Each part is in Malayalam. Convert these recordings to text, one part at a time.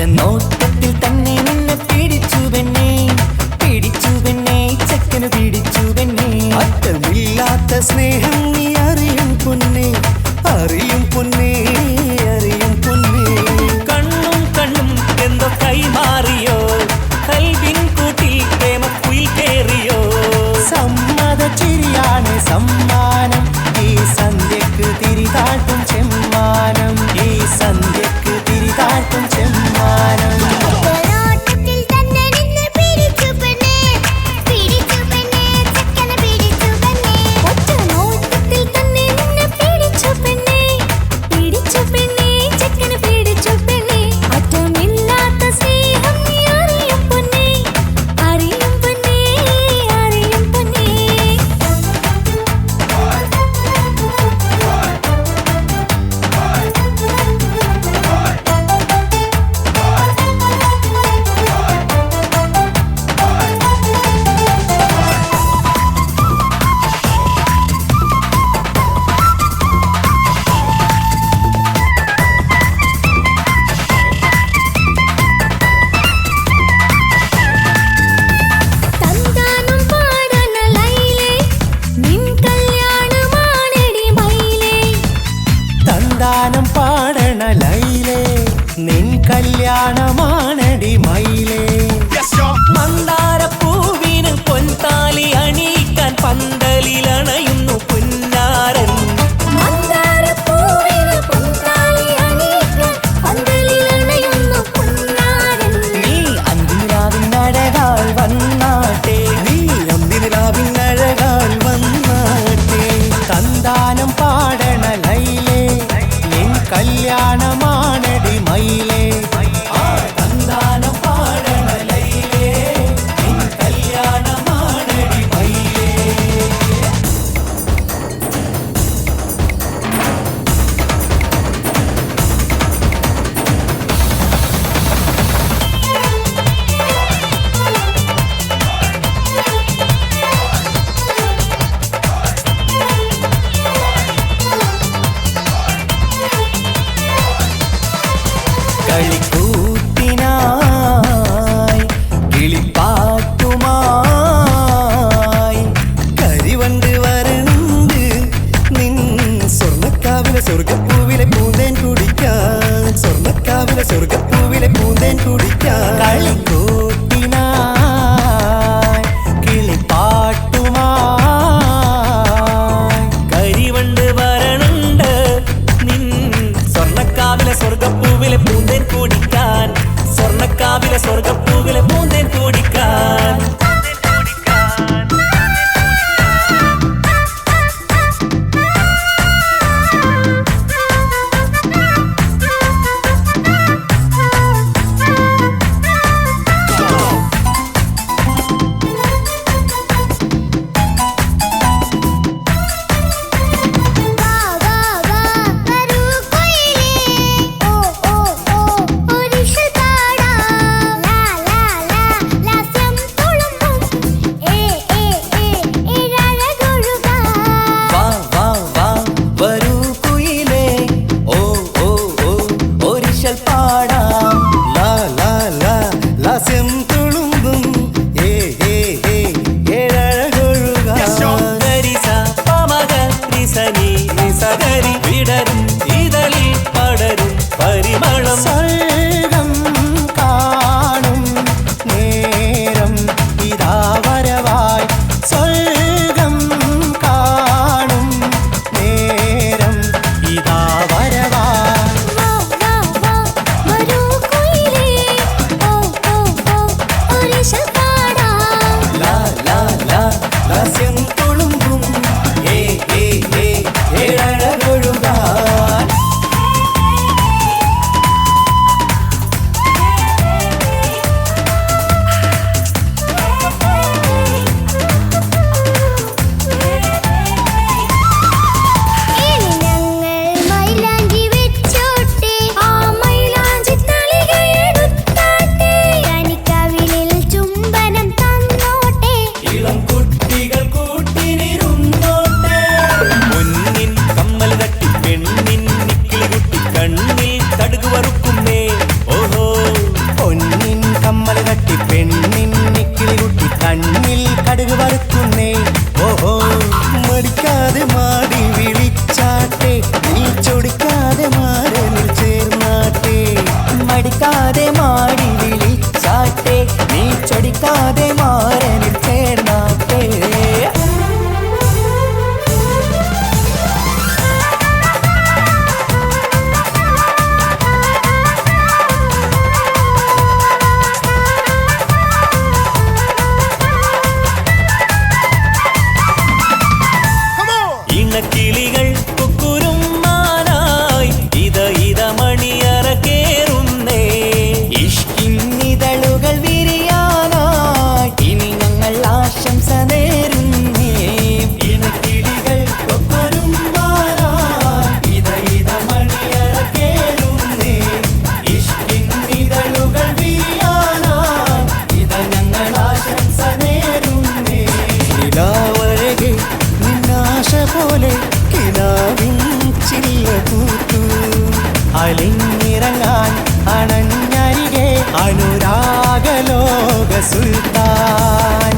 നോട്ടത്തിൽ തന്നെ നിന്നെ പിടിച്ചു പെണ്ണേ, പിടിച്ചു പെണ്ണേ, ചക്കന് പിടിച്ചു പെണ്ണേ. അറ്റമില്ലാത്ത സ്നേഹം നീ അറിയും പൊന്നേ, അറിയും പൊന്നേ, അറിയും പൊന്നേ. കണ്ണും കണ്ണും എന്തോ കൈമാറിയോ, കൽവിൻ കൂട്ടിൽ പ്രേമക്കുയിൽ കേറിയോ. സമ്മത ചിരിയാണ് സമ്മാനം, ഈ സന്ധ്യക്ക് തിരിതാട്ടും ചെമ്മാനം, ഈ സന്ധ്യക്ക് തിരിതാട്ടും ചെമ്മാനം. സന്താനം പാടണ ലൈലേ, നിൻ കല്യാണമാണടി മയിലേ. മന്ദാരപ്പൂവിന് പൊൻതാലി അണിയിക്കാൻ പന്തലിലണയുന്നു പുന്നാരൻ. നീ അന്തിനിലാവിനഴകാൽ വന്നാട്ടെ, നീ അന്തിനിലാവിനഴകാൽ വന്നാട്ടെ. സന്താനം പാടണ ലൈലേ, നിൻ കല്യാണമാണടി മയിലേ. സന്താനം പാടണ ലൈലേ, നിൻ കല്യാണമാണടി മയിലേ. കളിക്കൂത്തിനായി കിളിപ്പാട്ടുമായി കരിവണ്ട് വരണ്ട് നിൻ സ്വർണ്ണക്കാവിലെ സ്വർഗപ്പൂവിലെ പൂന്തേൻ കുടിക്കാൻ, സ്വർണ്ണക്കാവിലെ സ്വർഗപ്പൂവിലെ പൂന്തേൻ കുടിക്കാൻ. കളിക്കൂത്തിനായി കിളിപ്പാട്ടുമായി കരിവണ്ട് വരണുണ്ട് നിൻ സ്വർണ്ണക്കാവിലെ സ്വർഗപ്പൂവിലെ പൂന്തേൻ കുടിക്കാൻ, സ്വർണ്ണക്കാവിലെ സ്വർഗപ്പൂവിലെ പൂന്തേൻ കുടിക്കാൻ. വിടരും ഇതളിൽ പടരും പരിമളം. സ്വർഗം കാണും നേരം ഇതാ വരവായി, സ്വർഗം കാണും നേരം ഇതാ വരവായി. ലാസ്യം തുളുമ്പും ഏഴഴകൊഴുകാൻ. പെണ്ണിൻ നിക്കിളി കുട്ടി കണ്ണിൽ കടുക് വറുക്കുന്നേ. ഓഹോ വരങ്ങാൻ അണഞ്ഞരികെ അനുരാഗലോക സുൽത്താൻ.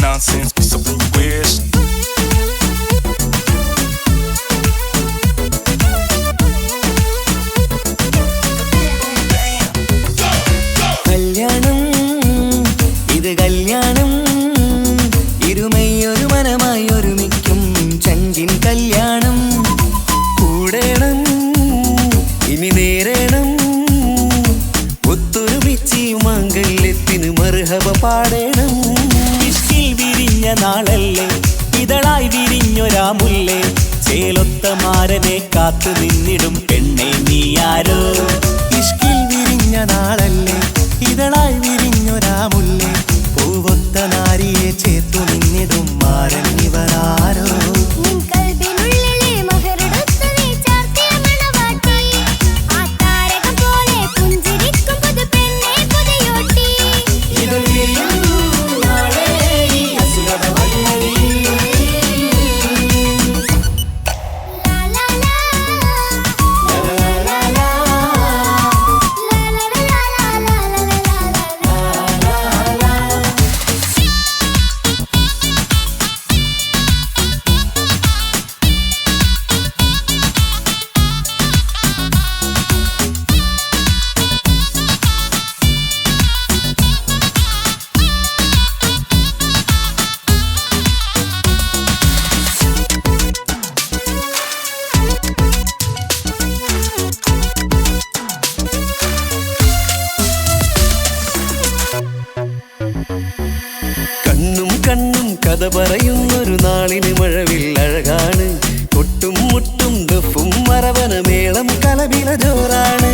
Nonsense, be something you wish. കല്യാണം ഇത് കല്യാണം ഇരുമയൊരു മനമായി ഒരുമിക്കും ചങ്കിൻ കല്യാണം കൂടേണം ഇനി നേരേണം ഒത്തൊരുമിച്ച് മംഗല്യത്തിന് മർഹബ പാടേണം. വിരിഞ്ഞ നാളല്ലേ ഇതളായി വിരിഞ്ഞൊരാ മുല്ലേ ചേലൊത്ത മാരനെ കാത്തു നിന്നിടും പെണ്ണെ നീയാരോ. ഇഷ്കിൽ വിരിഞ്ഞ നാളല്ലേ ഇതളായി വിരിഞ്ഞൊരാ മുല്ലേ പൂവൊത്ത നാരിയെ ചേർത്തു നിന്നിടും മാരൻ ഇവരാരോ. കണ്ണും കണ്ണും കഥ പറയുന്നൊരു നാളിന് മഴവിൽ അഴകാണ്. കൊട്ടും മുട്ടും ദഫും മറവന മേളം കലവില ജോറാണ്.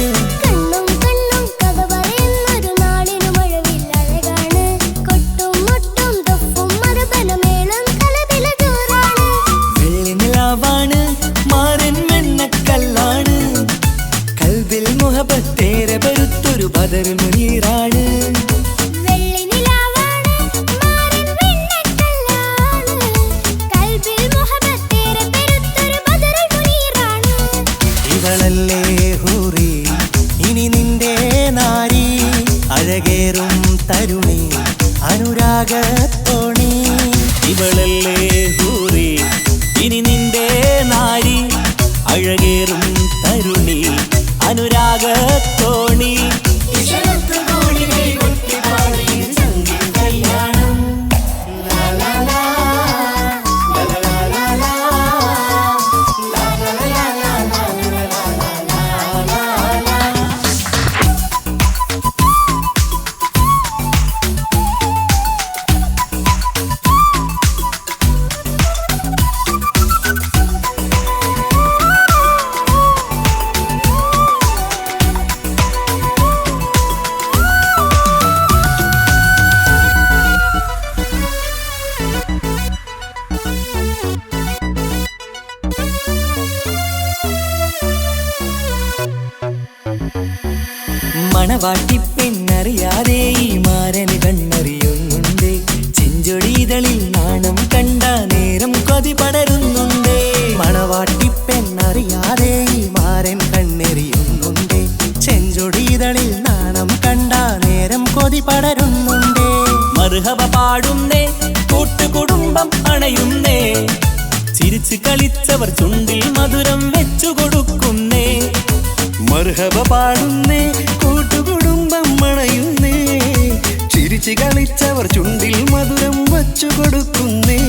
വെള്ളിനിലാവാണ് മാരൻ വെണ്ണക്കല്ലാണ്. കൽബിൽ മുഹബത്തേറെ പരുത്തൊരു ബദർ മുനീറാണ്. ഇവളല്ലേ ഹൂറി ഇനി നിന്റെ നാരി അഴകേറും തരുണി അനുരാഗത്തോണി. ഇവളല്ലേ ഹൂറി ഇനി നിന്റെ നാരി അഴകേറും തരുണി അനുരാഗത്തോണി. മണവാട്ടി പെണ്ണറിയാതെ ഈ മാരന് കണ്ണറിയുന്നുണ്ട്. ചെഞ്ചൊടിതളിൽ നാണം കണ്ട നേരം കൊതി പടരുന്നുണ്ട്. മണവാട്ടി പെണ്ണറിയാതെ ഈ മാരൻ കണ്ണെറിയുന്നുണ്ട്. ചെഞ്ചൊടിതളിൽ നാണം കണ്ട പടരുന്നുണ്ടേ. മർഹബ പാടുന്നേ, കൂട്ടുകുടുംബം അണയുന്നേ. ചിരിച്ചു കളിച്ചവർ ചുണ്ടിൽ മധുരം വെച്ചു കൊടുക്കുന്നേ. മർഹബ പാടുന്നേ, കൂട്ടുകുടുംബം അണയുന്നേ. ചിരിച്ചു കളിച്ചവർ ചുണ്ടിൽ മധുരം വച്ചു കൊടുക്കുന്നേ.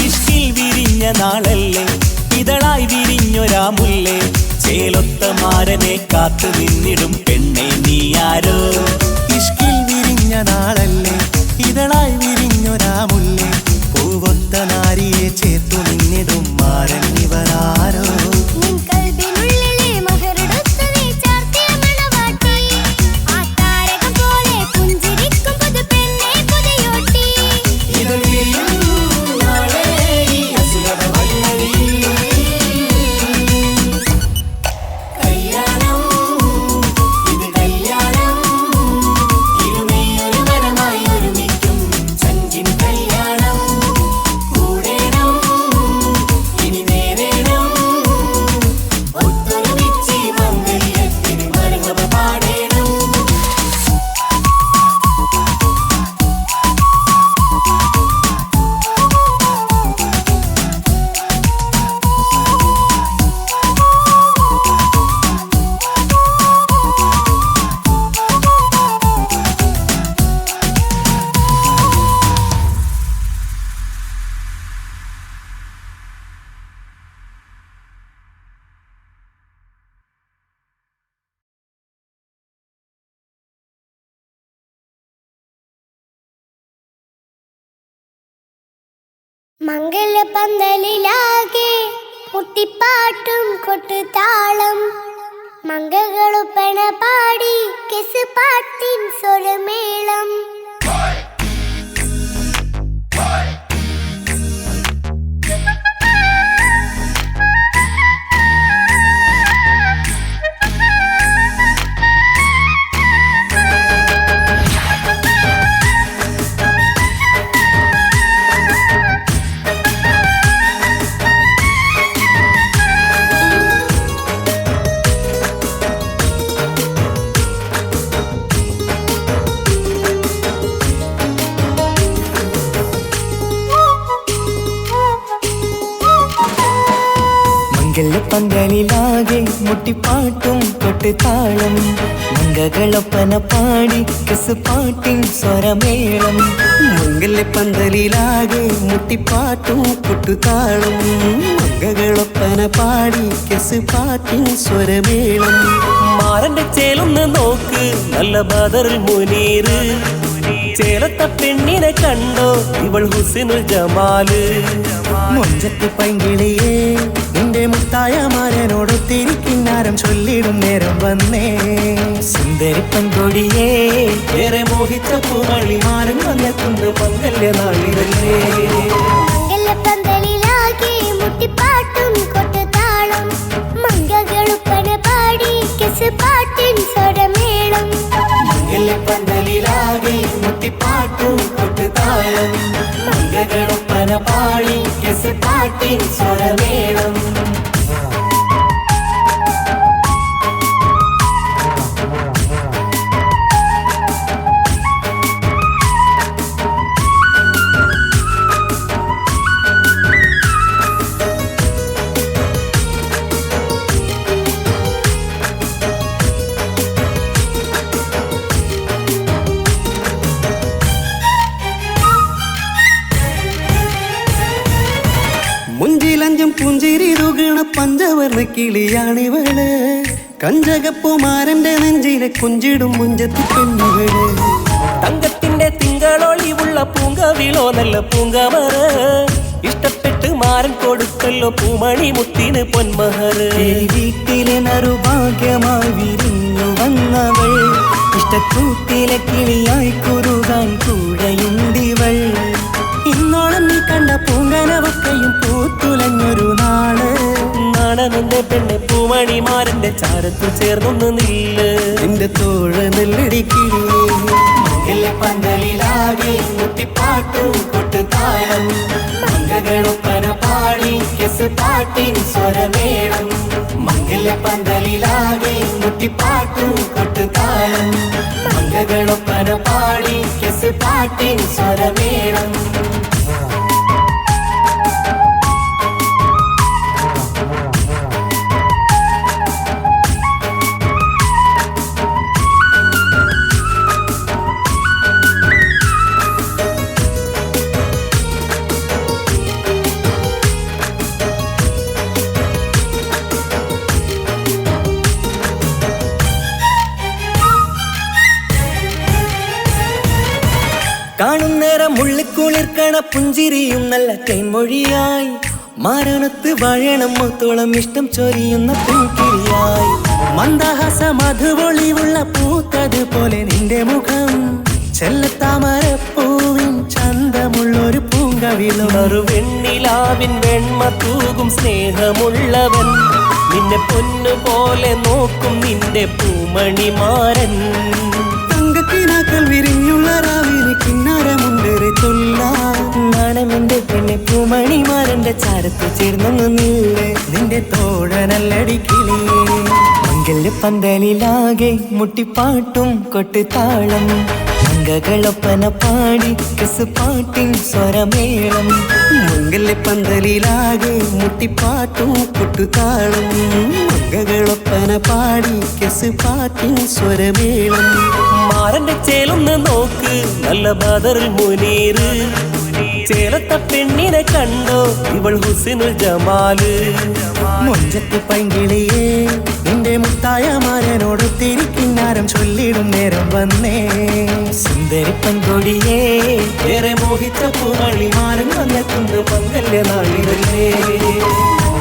ഇഷ്കിൽ വിരിഞ്ഞ നാളല്ലേ, ഇതളായി വിരിഞ്ഞൊരാ മുല്ലേ. ചേലൊത്ത മാരനെ കാത്തു നിന്നിടും പെണ്ണെ നീയാരോ. ഇഷ്കിൽ വിരിഞ്ഞ നാളല്ലേ, ഇതളായി വിരിഞ്ഞൊരാ മുല്ലേ. പൂവൊത്ത നാരിയെ ചേർത്തു നിന്നിടും മാരൻ ഇവരാരോ. മംഗലപന്തലിലാകെ മുട്ടിപ്പാട്ടും കൊട്ടുതാളം. മംഗളുപ്പണ പാടി കെസ് പാട്ടിൻ സ്വരമേളം. പന്തലിലാകെ മുട്ടിപ്പാട്ടും കൊട്ടുതാളം. മംഗളൊപ്പന പാടി കെസ് പാട്ടിൻ സ്വരമേളം. മംഗലപന്തലിലാകെ മുട്ടിപ്പാട്ടും കൊട്ടുതാളം. മംഗളൊപ്പന പാടി കെസ് പാട്ടിൻ സ്വരമേളം. മാറന്റെ ചേലൊന്ന് നോക്ക്, നല്ല ബദറുൽ മുനീർ. ചേലത്ത പെണ്ണിനെ കണ്ടോ, ഇവൾ ഹുസ്നുൽ ജമാല്. മൊഞ്ചത്ത് പൈങ്കിളിയേ, നിന്റെ മുത്തായ മാരനോടൊത്തിരിക്കിന്നാരം ചൊല്ലിടും നേരം വന്നേ. സുന്ദരി പെൺകൊടിയേ, ഏറെ മോഹിച്ച പൂമണി മാരൻ വന്നെത്തുന്ന മംഗല്യ നാളിതല്ലേ. മംഗലപന്തലിലാകെ മുട്ടിപ്പാട്ടും കൊട്ടുതാളം. മംഗളുപ്പണ പാടി കെസ് പാട്ടിൻ സ്വരമേളം. മംഗലപന്തലിലാകെ മുട്ടിപ്പാട്ടും കൊട്ടുതാളം. മംഗളൊപ്പന പാടി കെസ് പാട്ടിൻ സ്വരമേളം. മുഞ്ചിലഞ്ചും പുഞ്ചിരി തുകണ പഞ്ചവർണ്ണ കിളിയാണിവള്. കഞ്ചകപ്പുമാരന്റെ നെഞ്ചിലെ കുഞ്ചിടും മുഞ്ചത്തി പെണ്ണുകള്. തങ്കത്തിന്റെ തിങ്കളൊളിവുള്ള പൂങ്കവിളോ നല്ല പൂങ്കമറ ഇഷ്ടപ്പെട്ട് മാരൻ കൊടുക്കല്ലോ പൂമണി മുത്തിന് പൊന്മഹറ് വീട്ടിലെ നറുഭാഗ്യമായി വിരിഞ്ഞു വന്നവൾ ഇഷ്ടക്കൂട്ടിലെ കിളിയായി കുറുകാൻ കൂടെയുണ്ടിവൾ ഇന്നോളം നീ കണ്ട പൂങ്കനവക്കയും പൂത്തുലഞ്ഞൊരു നാള് നാണമെന്റെ പെണ്ണെ പൂമണിമാരന്റെ ചാരത്തു ചേർന്നൊന്ന് നില്ല് എന്റെ തോഴ നെല്ലടിക്കിളിയേ പന്തലിലാകെ മുട്ടിപ്പാട്ടും കൊട്ടുതാളം മംഗളൊപ്പന പാടി കെസ് പാട്ടിൻ സ്വരമേളം മംഗല പന്തലിലാകെ മുട്ടിപ്പാട്ടും കൊട്ടുതാളം മംഗളൊപ്പന പാടി കെസ് പാട്ടിൻ സ്വരമേളം കാണും നേരം ഉള്ളിക്കുളിർക്കണ പുഞ്ചിരിയും നല്ല കൈമൊഴിയായി മാരണത്ത് വാഴണം മുത്തോളം ഇഷ്ടം ചൊരിയുന്ന പൂക്കിരിയായി മന്ദഹാസ മധുപൊളിവുള്ള പൂത്തതുപോലെ നിന്റെ മുഖം ചെല്ലത്താമരപ്പൂവിൻ ചന്തമുള്ളൊരു പൂങ്കവിളും വെണ്ണിലാവിൻ വെണ്മ തൂകും സ്നേഹമുള്ളവൻ നിന്നെ പൊന്നുപോലെ നോക്കും നിന്റെ പൂമണിമാരൻ തങ്കക്കിനാക്കൾ വിരിഞ്ഞുള്ള രാവിലെ കിന്നാരമുണ്ടേറെ നാണമെന്റെ പെണ്ണെ പൂമണിമാരന്റെ ചാരത്ത് ചേർന്നൊന്ന് നില്ല് നിന്റെ തോഴനല്ലടിക്കിളിയേ മംഗല്യ പന്തലിലാകെ മുട്ടിപ്പാട്ടും കൊട്ടുതാളം മംഗളൊപ്പന പാടി കെസ് പാട്ടിൻ സ്വരമേളം മംഗല്യ പന്തലിലാകെ മുട്ടിപ്പാട്ടും കൊട്ടുതാളം മംഗളൊപ്പന പാടി കെസ് പാട്ടിൻ സ്വരമേളം മാരന്റെ ചേലൊന്ന് നോക്ക് നല്ല ബദറുൽ മുനീറ് ചേലത്ത പെണ്ണിനെ കണ്ടോ ഇവൾ ഹുസ്നുൽ ജമാല് മൊഞ്ചത്ത് പൈങ്കിളിയേ നിന്റെ മുത്തായ മാരനോട് തിരിക്കിന്നാരം ചൊല്ലിടും നേരം വന്നേ സുന്ദരി പൻകൊടിയേ ഏറെ മോഹിച്ച പൂമണിമാരൻ വന്നെത്തുന്ന മംഗല്യ നാളിതല്ലേ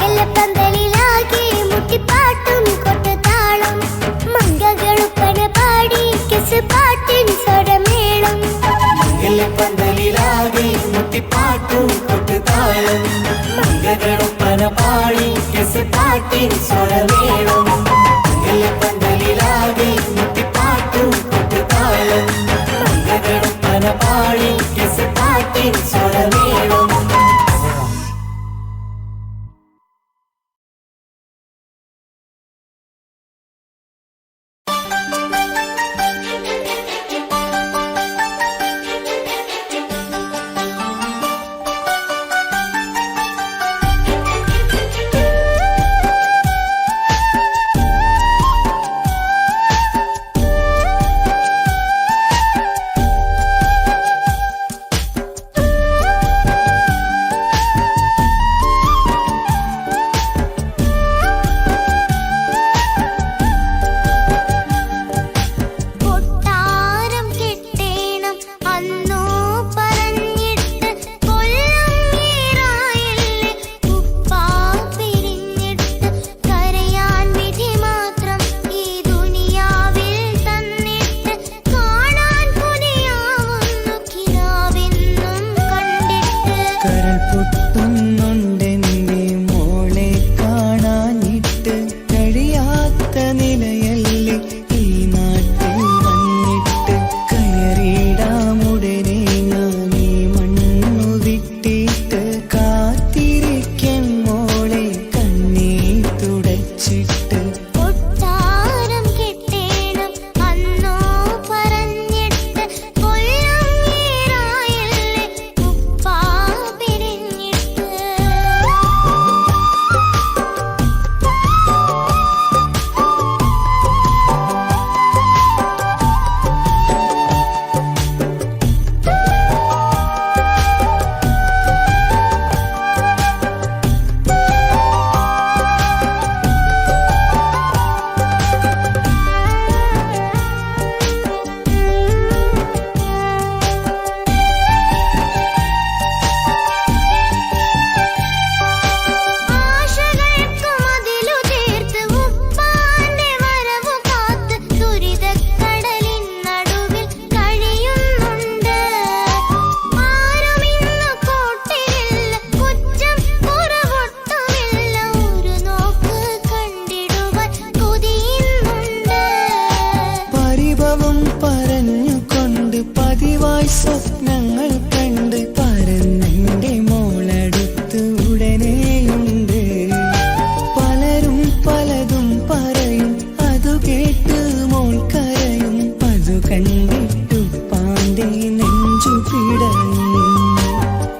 മംഗലപ്പന്തലിലാകെ മുട്ടിപ്പാട്ടും കൊട്ടുതാളം മംഗളൊപ്പന പാടി കെസ് പാട്ടിൻ സ്വരമേളം പന്തലിലാകെ മുട്ടിപ്പാട്ടും കൊട്ടുതാളം മംഗളൊപ്പന പാടി കെസ് പാട്ടിൻ സ്വരമേളം പന്തലിലാകെ മുട്ടിപ്പാട്ടും കൊട്ടുതാളം മംഗളൊപ്പന പാടി കെസ് പാട്ടിൻ സ്വരമേളം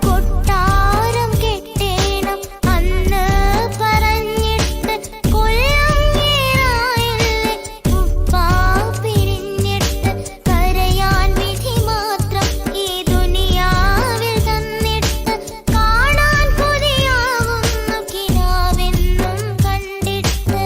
കൊട്ടാരം കെട്ടേണം അന്ന് പറഞ്ഞിട്ട് കൊല്ലം ഏറായില്ലേ ഉപ്പാ പിരിഞ്ഞിട്ട് കരയാൻ വിധി മാത്രം ഈ ദുനിയാവിൽ തന്നിട്ട് കാണാൻ കൊതിയാവുന്നു കിനാവെന്നും കണ്ടിട്ട്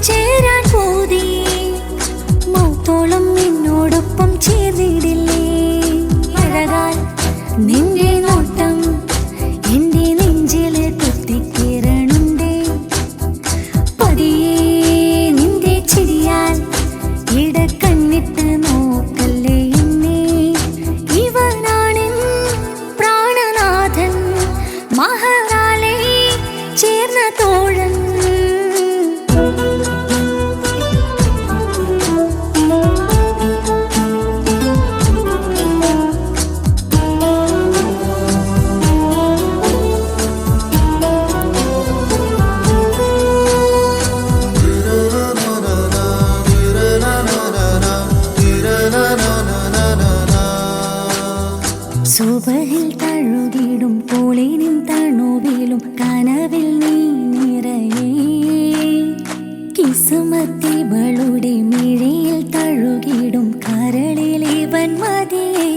ചേരാൻ പോതി മൗത്തോളം നിന്നോടൊപ്പം ചേർന്നിടില്ലേ അഴകാൽ നിന്റെ നോട്ടം എന്റെ നെഞ്ചില് കുത്തിക്കേറണുണ്ടേ പതിയെ നിന്റെ ചിരിയാൽ ഇടക്കണ്ണിട്ട് നോക്കല്ലേ എന്നെ ഇവനാണെൻ പ്രാണനാഥൻ മഹാറാലെ ചേർന്ന തോഴൻ സുബഹിൽ തഴുകിടും പോളിനും തണുവിലും കനവിൽ നീ നിറയേ കിസുമത്തിവളുടെ മിഴിയിൽ തഴുകിടും കരളിൽ ഇവൻ മതിയേ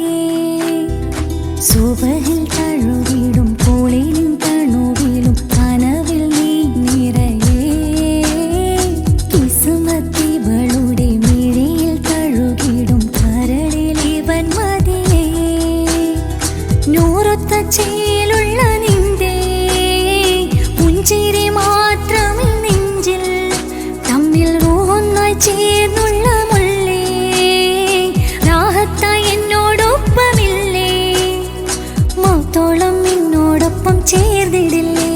സുബഹിൽ തഴുകിടും പോളിനും തണുവിലും കനവിൽ നീ നിറയേ കിസുമത്തിവളുടെ മിഴിയിൽ തഴുകിടും കരളിൽ ഇവൻ മതിയേ നൂറൊത്ത ചേലുള്ള നിന്റെ പുഞ്ചിരി മാത്രമേ നെഞ്ചിൽ തമ്മിൽ റൂഹൊന്നായി ചേർന്നുള്ള മുള്ളേ രാഹത്തായി എന്നോടൊപ്പമില്ലേ മൗത്തോളം എന്നോടൊപ്പം ചേർന്നിടില്ലേ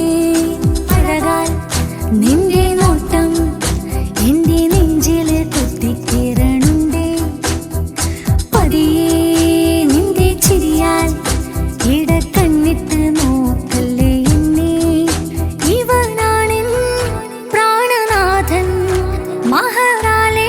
അഴകാൽ നിന്റെ നോട്ടം എന്റെ നെഞ്ചില് കുത്തിക്കേറണുണ്ടേ പതിയെ നിന്റെ ചിരിയാൽ ഇടക്കണ്ണിട്ട് നോക്കല്ലേ എന്നെ ഇവനാണെൻ പ്രാണനാഥൻ മഹാറാലെ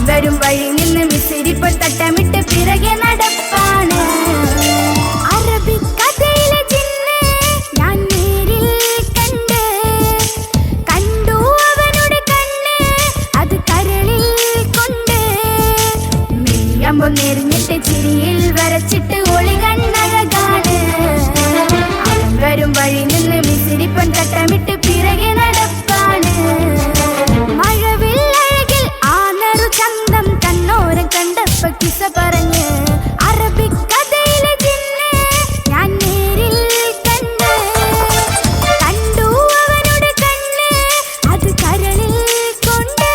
വരും വഴി നിന്ന് മിസിരിപ്പോൾ തട്ടമിട്ട് പിറകെ നടപ്പാണ്. അറബിക്കഥയിലെ ജിന്ന് ഞാൻ നേരിൽ കണ്ടു അവനുടെ കണ്ണ് അത് കരളിൽ കൊണ്ട്. മെയ്യമ്പോ നെറിഞ്ഞിട്ട് ചിരിയിൽ വരച്ചിട്ട് ഒളി കണ്ണഴകാണ്. അവൻ വരും വഴി നിന്ന് മിസിരിപ്പൻ തട്ടമിട്ട് പിറകെ നടപ്പാണ്. മഴവില്ലഴകിൽ ആ നെറു ചന്തം കണ്ണോരം കണ്ടപ്പോ കിസ പറഞ്ഞ്. അറബിക്കഥയിലെ ജിന്ന് ഞാൻ നേരിൽ കണ്ടു അവനുടെ കണ്ണ് അത് കരളിൽ കൊണ്ട്.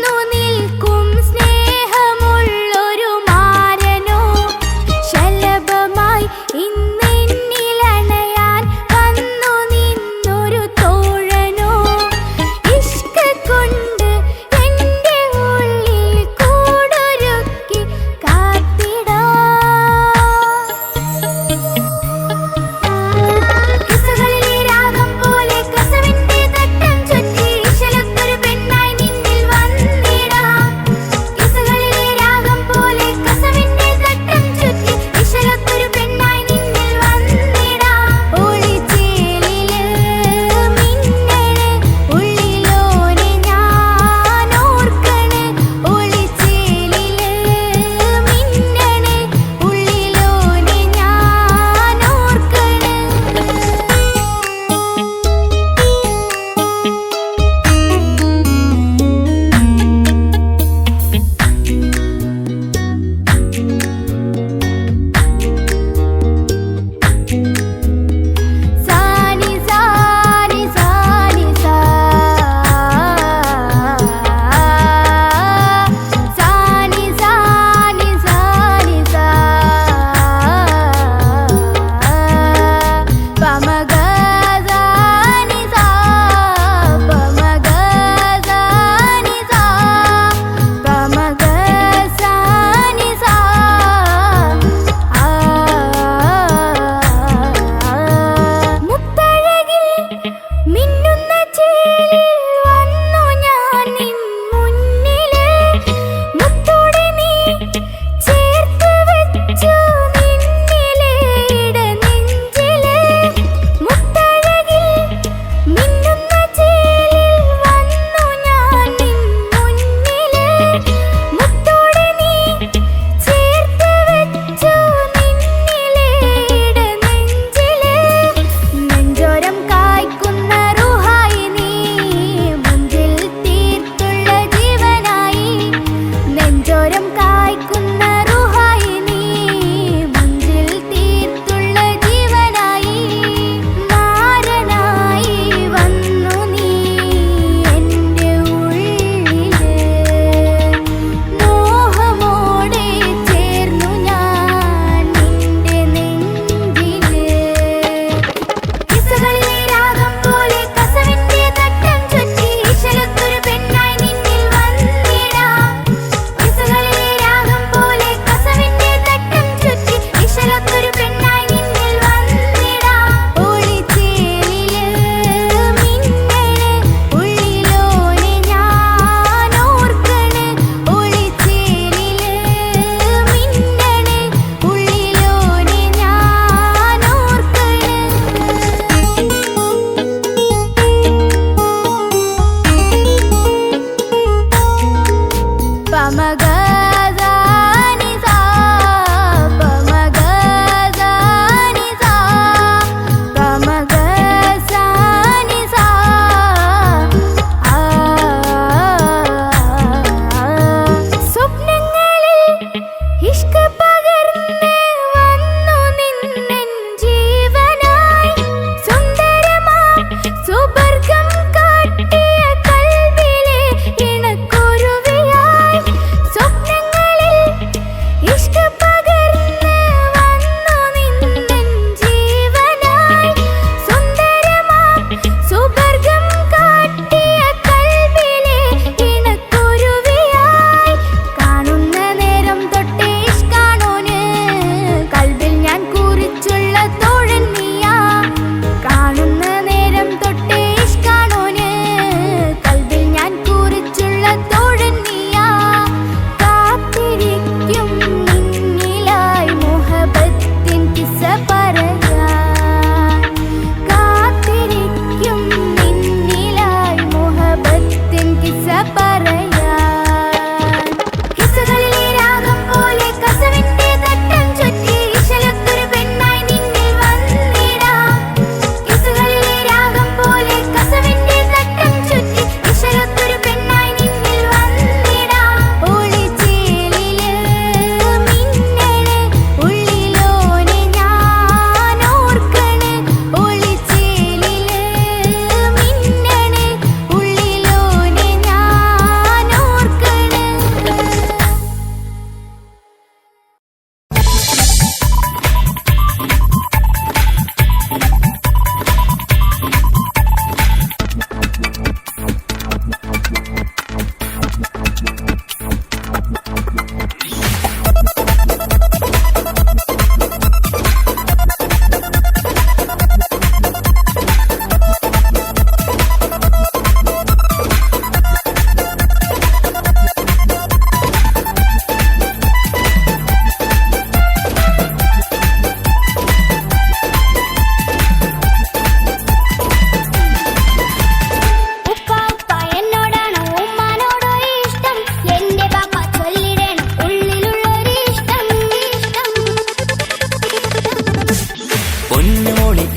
വന്നു നിൽക്കും സ്നേഹമുള്ളൊരു മാരനോ ശലഭമായി ഇന്നെന്നിലണയാൻ വന്നു നിന്നൊരു തോഴനോ ഇഷ്ക് കൊണ്ട് എൻ്റെ ഉള്ളിൽ കൂടൊരുക്കി കിസ്സുകളിലെ രാഗം പോലെ കസവിന്റെ തട്ടം ചുറ്റി ഇശലൊത്തൊരു പെണ്ണായി നിന്നിൽ വന്നിടാം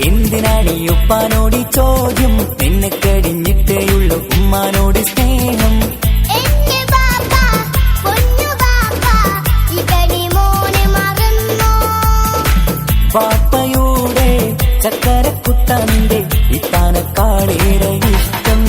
എന്തിനാണീ ഉപ്പാനോട് ചോദ്യം നിന്നെ കഴിഞ്ഞിട്ടേയുള്ളൂ ഉമ്മാനോട് സ്നേഹം പാപ്പയുടെ ചക്കരക്കുട്ടന്റെ ഇത്താനക്കാളേറെ ഇഷ്ടം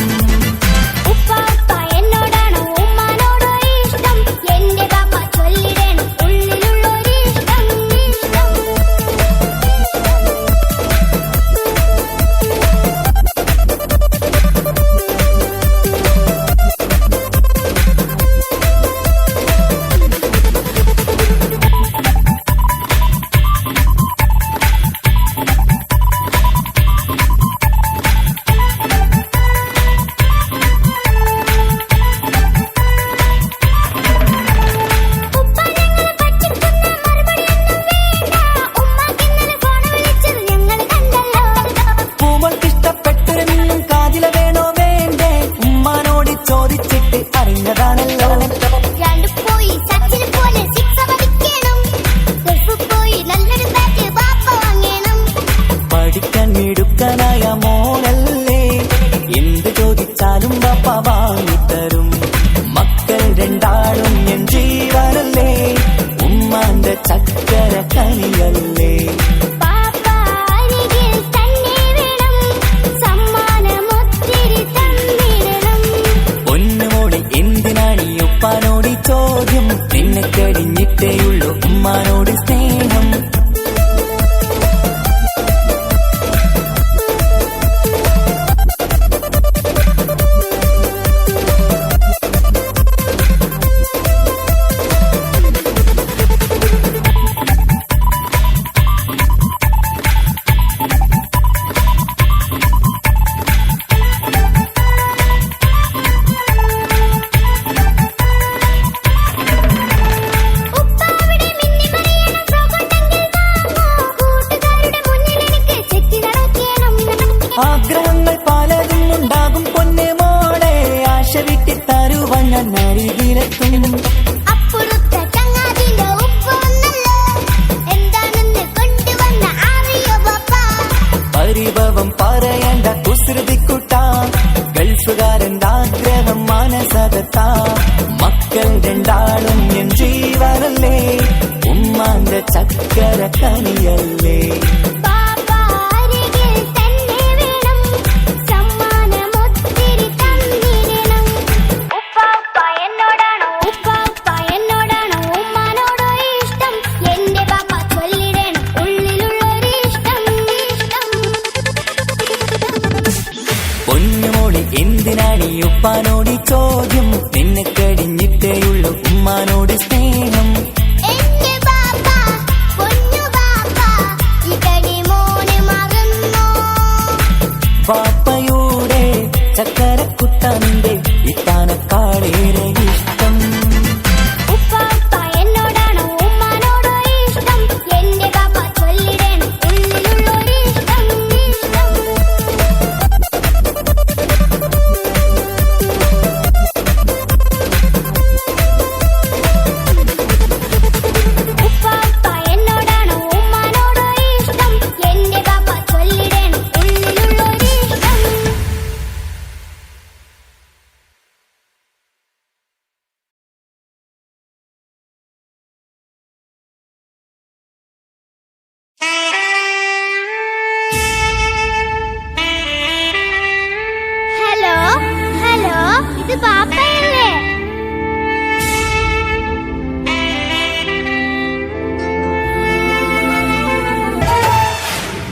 പഠിക്കാൻ മിടുക്കനായ മോനല്ലേ എന്ത് ചോദിച്ചാലും പാപ്പ വാങ്ങിത്തരും മക്കൾ രണ്ടാളും എൻ ജീവനല്ലേ ഉമ്മാന്റെ ചക്കര കനിയല്ലേ പൊന്നുമോളി എന്തിനാണീ ഉപ്പാനോട് ചോദ്യം നിന്നെ കഴിഞ്ഞിട്ടേയുള്ളൂ ഉമ്മാനോട് സ്നേഹം ആഗ്രഹങ്ങൾ പലതും ഉണ്ടാകും പൊന്നെ മോളെ ആശ വിട്ടി തരുവാൻ ഞാൻ അരികിലെത്തും പരിഭവം പറയേണ്ട കുസൃതിക്കുട്ട ഗൾഫുകാരൻ്റെ ആഗ്രഹം മനസ്സകത്ത മക്കൾ രണ്ടാളും എൻ ജീവനല്ലേ ഉമ്മാന്റെ ചക്കര കനിയല്ലേ പൊന്നുമോളി എന്തിനാണീ ഉപ്പാനോട് ചോദ്യം നിന്നെ കഴിഞ്ഞിട്ടേയുള്ളൂ ഉമ്മാനോട് സ്നേഹം പാപ്പയുടെ ചക്കരക്കുട്ടന്റെ ഇത്താനക്കാളേറെ ഇഷ്ടം ഇത് പാപ്പയല്ലേ?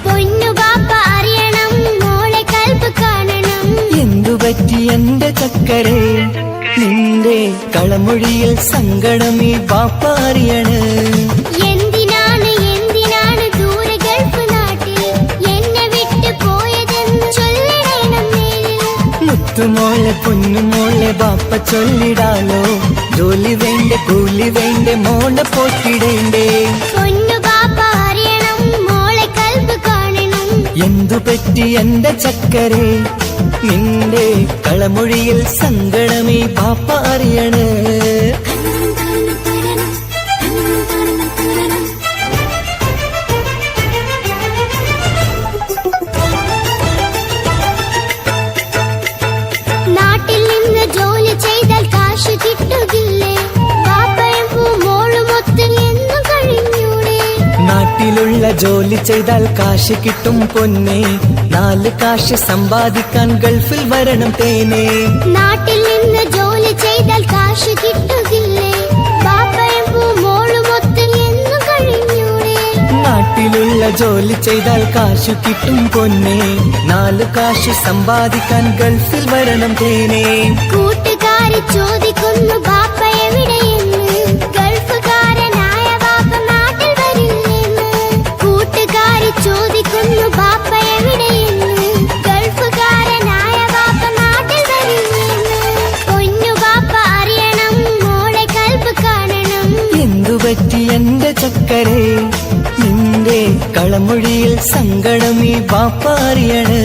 പൊന്നു പാപ്പ അറിയണം, മോളെ കൽപ്പ് കാണണം. എന്തു പറ്റി എന്റെ ചക്കരെ നിന്റെ നിന്റെ കളമൊഴിയിൽ സങ്കടം ഈ ബാപ്പ അറിയണ്. എന്തിനാണ് ദൂരെ ഗൾഫ് നാട്ടിൽ എന്നെ വിട്ട് പോയതെന്ന് ചൊല്ലിടണം നേരിൽ. മുത്തുമോളെ പൊന്നുമോളെ ബാപ്പ ചൊല്ലിടാലോ. ജോലി വേണ്ട കൂലി വേണ്ട മോളെ പോറ്റിടേണ്ടേ. പൊന്നു ബാപ്പ അറിയണം മോളെ കൽബ് കാണണം. എന്തു പറ്റി എന്റെ ചക്കരെ നിന്റെ കളമൊഴിയിൽ സങ്കടമേ ബാപ്പ അറിയണ്. നാട്ടിൽ നിന്ന് ജോലി ചെയ്താൽ കാശ് കിട്ടുകില്ലേ? ബാപ്പയും മോളുമൊത്ത് എന്നും കഴിഞ്ഞൂടെ? നാട്ടിലുള്ള ജോലി ചെയ്താൽ കാശ് കിട്ടും പൊന്നെ. 4 കാശ് സമ്പാദിക്കാൻ ഗൾഫിൽ വരണം തേനെ. നാട്ടിൽ നിന്ന് ജോലി ചെയ്താൽ കാശ് കിട്ടുകില്ലേ? ബാപ്പയും മോളുമൊത്ത് എന്നും കഴിഞ്ഞൂടെ? നാട്ടിലുള്ള ജോലി ചെയ്താൽ കാശ് കിട്ടും പൊന്നെ. 4 കാശ് സമ്പാദിക്കാൻ ഗൾഫിൽ വരണം തേനെ. കൂട്ടുകാരി ചോദിക്കുന്നു ബാപ്പ എവിടെയെന്ന്. ഗൾഫുകാരനായ ബാപ്പ നാട്ടിൽ വരില്ലെന്ന്. കൂട്ടുകാരി ചോദിക്കുന്നു ബാപ്പ എവിടെയെന്ന്. ഗൾഫുകാരനായ ബാപ്പ നാട്ടിൽ വരില്ലെന്ന്. പൊന്നു ബാപ്പ അറിയണം മോളെ കൽബ് കാണണം. എന്തു പറ്റി എന്റെ ചക്കരെ നിന്റെ കളമൊഴിയിൽ സങ്കടം ഈ ബാപ്പ അറിയണ്.